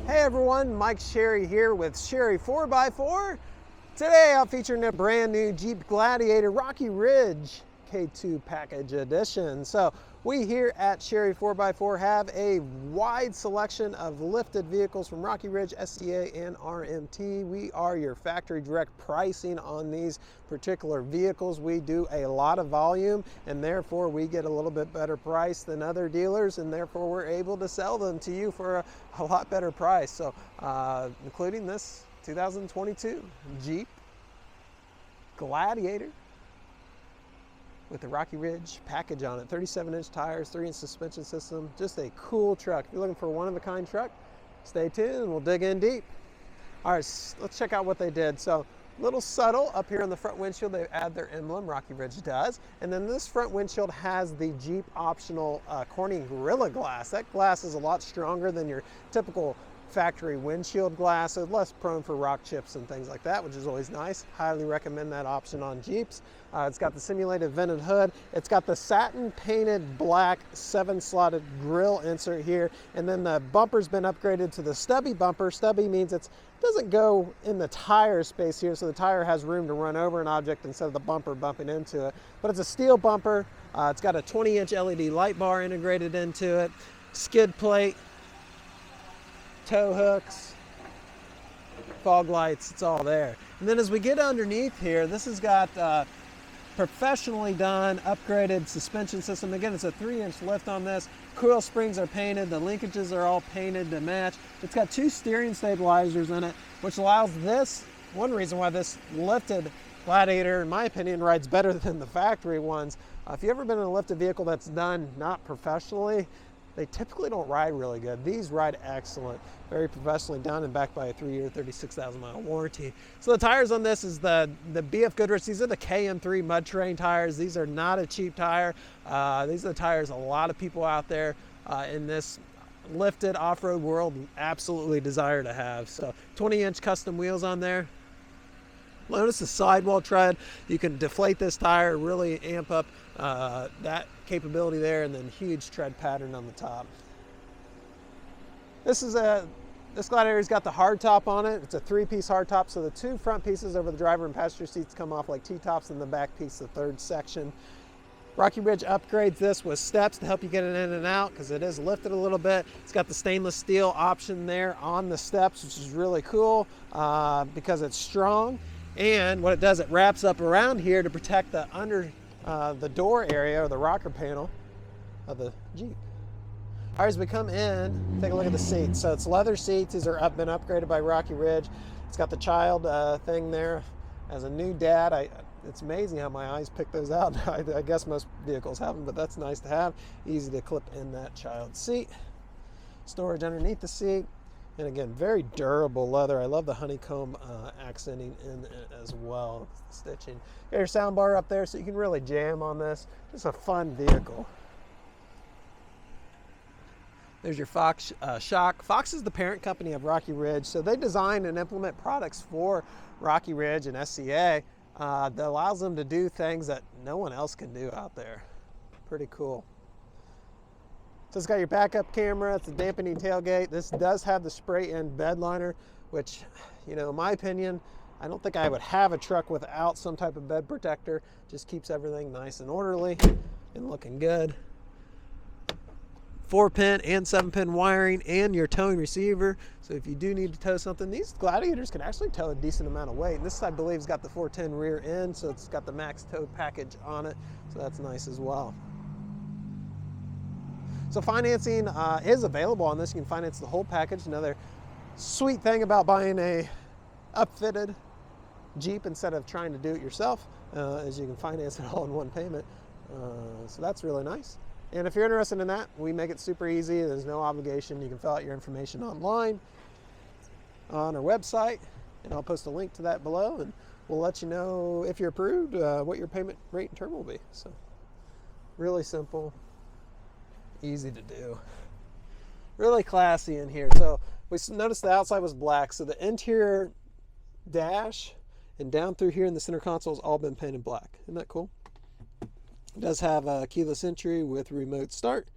Hey everyone, Mike Sherry here with Sherry 4x4. Today I'm featuring a brand new Jeep Gladiator Rocky Ridge K2 Package Edition. So we here at Sherry 4x4 have a wide selection of lifted vehicles from Rocky Ridge, SCA, and RMT. We are your factory direct pricing on these particular vehicles. We do a lot of volume and therefore we get a little bit better price than other dealers, and therefore we're able to sell them to you for a lot better price. So including this 2022 Jeep Gladiator with the Rocky Ridge package on it, 37-inch tires, 3-inch suspension system, just a cool truck. If you're looking for a one-of-a-kind truck, stay tuned, we'll dig in deep. All right, let's check out what they did. So, little subtle up here on the front windshield, they add their emblem, Rocky Ridge does, and then this front windshield has the Jeep optional Corning Gorilla Glass. That glass is a lot stronger than your typical factory windshield glass, so less prone for rock chips and things like that, which is always nice. Highly recommend that option on Jeeps. It's got the simulated vented hood. It's got the satin painted black 7-slotted grille insert here, and then the bumper's been upgraded to the stubby bumper. Stubby means it doesn't go in the tire space here, so the tire has room to run over an object instead of the bumper bumping into it. But it's a steel bumper. It's got a 20-inch LED light bar integrated into it, skid plate, tow hooks, fog lights, it's all there. And then as we get underneath here, this has got professionally done, upgraded suspension system. Again, it's a 3-inch lift on this. Coil springs are painted, the linkages are all painted to match. It's got 2 steering stabilizers in it, which allows this, one reason why this lifted Gladiator, in my opinion, rides better than the factory ones. If you've ever been in a lifted vehicle that's done not professionally, they typically don't ride really good. These ride excellent, very professionally done and backed by a 3-year, 36,000-mile warranty. So the tires on this is the BF Goodrich. These are the KM3 mud terrain tires. These are not a cheap tire. These are the tires a lot of people out there in this lifted off-road world absolutely desire to have. So 20-inch custom wheels on there. Notice the sidewall tread. You can deflate this tire, really amp up that capability there, and then huge tread pattern on the top. This Gladiator's got the hard top on it. It's a 3-piece hard top, so the 2 front pieces over the driver and passenger seats come off like T-tops, and the back piece, the 3rd section. Rocky Ridge upgrades this with steps to help you get it in and out because it is lifted a little bit. It's got the stainless steel option there on the steps, which is really cool because it's strong. And what it does, it wraps up around here to protect the the door area or the rocker panel of the Jeep. All right, as we come in, take a look at the seats. So it's leather seats. These are been upgraded by Rocky Ridge. It's got the child thing there. As a new dad, it's amazing how my eyes pick those out. I guess most vehicles have them, but that's nice to have. Easy to clip in that child seat. Storage underneath the seat. And again, very durable leather. I love the honeycomb accenting in it as well, stitching. Got your sound bar up there so you can really jam on this. Just a fun vehicle. There's your Fox shock. Fox is the parent company of Rocky Ridge, so they design and implement products for Rocky Ridge and SCA that allows them to do things that no one else can do out there. Pretty cool. So it's got your backup camera, it's a dampening tailgate. This does have the spray-in bed liner, which, in my opinion, I don't think I would have a truck without some type of bed protector. Just keeps everything nice and orderly and looking good. 4-pin and 7-pin wiring and your towing receiver. So if you do need to tow something, these Gladiators can actually tow a decent amount of weight. And this, I believe, has got the 410 rear end, so it's got the max tow package on it. So that's nice as well. So financing is available on this. You can finance the whole package. Another sweet thing about buying a upfitted Jeep instead of trying to do it yourself is you can finance it all in one payment. So that's really nice. And if you're interested in that, we make it super easy. There's no obligation. You can fill out your information online on our website, and I'll post a link to that below, and we'll let you know if you're approved what your payment rate and term will be. So really simple. Easy to do. Really classy in here. So we noticed the outside was black, so the interior dash and down through here in the center console has all been painted black. Isn't that cool? It does have a keyless entry with remote start.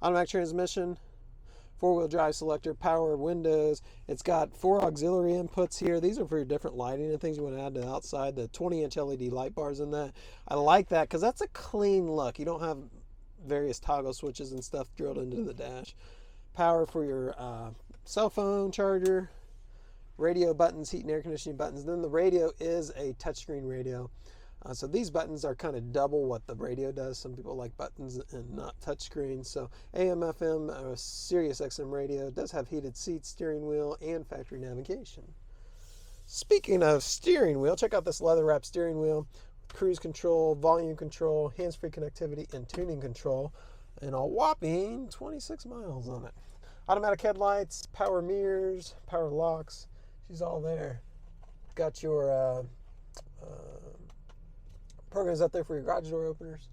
Automatic transmission, four-wheel drive selector, power windows. It's got 4 auxiliary inputs here. These are for your different lighting and things you want to add to the outside. The 20-inch LED light bars in that. I like that because that's a clean look. You don't have various toggle switches and stuff drilled into the dash. Power for your cell phone charger. Radio buttons, heat and air conditioning buttons. Then the radio is a touchscreen radio. So these buttons are kind of double what the radio does. Some people like buttons and not touchscreen. So AM, FM, Sirius XM radio. It does have heated seats, steering wheel, and factory navigation. Speaking of steering wheel, check out this leather wrap steering wheel. Cruise control, volume control, hands-free connectivity, and tuning control. And a whopping 26 miles on it. Automatic headlights, power mirrors, power locks. She's all there. Got your programs out there for your garage door openers.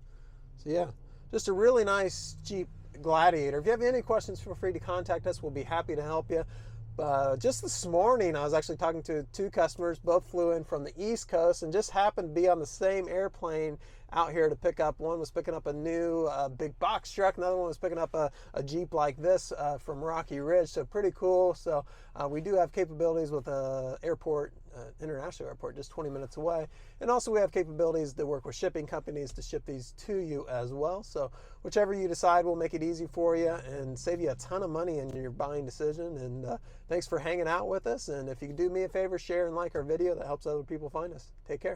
So yeah, just a really nice Jeep Gladiator. If you have any questions, feel free to contact us. We'll be happy to help you. Just this morning, I was actually talking to 2 customers. Both flew in from the East Coast and just happened to be on the same airplane out here to pick up. One was picking up a new big box truck. Another one was picking up a Jeep like this from Rocky Ridge. So pretty cool. So we do have capabilities with an airport, international airport, just 20 minutes away. And also we have capabilities to work with shipping companies to ship these to you as well. So whichever you decide, will make it easy for you and save you a ton of money in your buying decision. And thanks for hanging out with us. And if you could do me a favor, share and like our video. That helps other people find us. Take care.